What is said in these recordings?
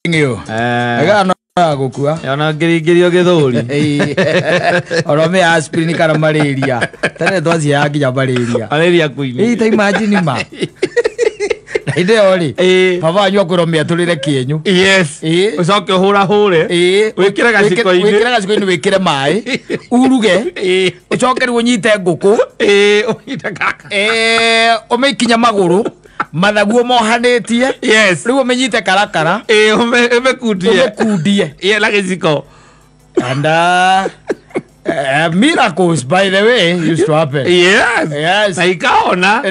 ngio aga no gukua yana ngirigirio githuri oro me aspirin kana malaria tane twazi ya nginya malaria kuini ta imagine ma ide ori baba anyu akuromia tulire kienyu yes ucoke hura hure wikire gaciko-ini wikire mai uruge ucoke ri unyite nguku unyite kaka umikinya maguru mathaguo mohanitie yes riu umenyite karakara umekundie la giciko and miracles by the way used to happen. Yes. Na ikahona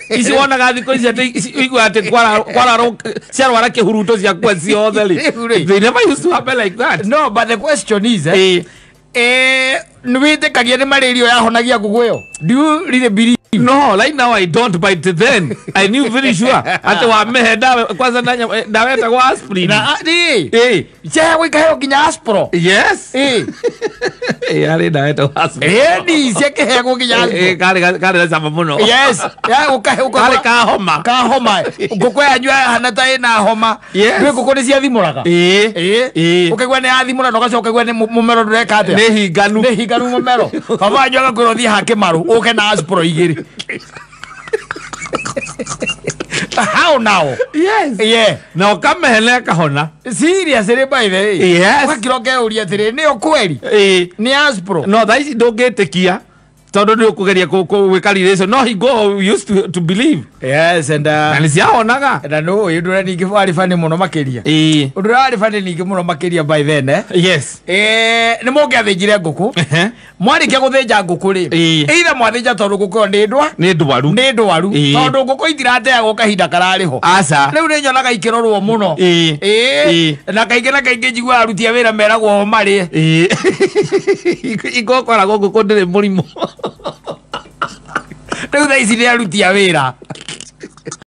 isi wona gathi ko isi igu ate kwara ciarwara kihuruto cia kwa ciothe ri they never used to happen like that. No, but the question is nwite kagia ni malaria yahonagia guguyo. Do you really believe? No, right now I don't, but then I knew very sure ate wa mehenda kwanza dawa eta kwa aspirin na cha wikayo kinya aspro. Yes yari dawa eta aspirin ni sike hego kinya aspro kale sama muno. Yes ya ukahe kale ka homa ngoko yanyu hanata ina homa we ngoko ni cia thimuraga ukagwa ni athimura no gacoka gwa ni mumero ndureka ate ni hinganu mumero baba anyu agakwiro thi hake maru uke na aspro igiri. How now? Yes. Yeah. Now come hele kahona. Seriously by the way. Yes. Wakiroge uria tire ni okweli. Ni aspro. No, that is don't get tekia. Todo ndio kugeria wekalilation. No, he go used to believe. Yes, and nisiaonaga. And no, you don't need gifari fani muno makeria. Udurari fani ni muno makeria by then Yes. Ni moge athejire nguku. Mwari kia gutheja nguku ri. Either mwatheja tondu nguku ni ndwaru. Tondu nguku itirate ya gukahinda karariho. Asa. Riu ni nyonaga ikirorwo muno. Na kaingĩ njigua aruti a wĩra meragwo mari. Igokora nguku ndire murimo. Riu tha ici ni aruti a wĩra.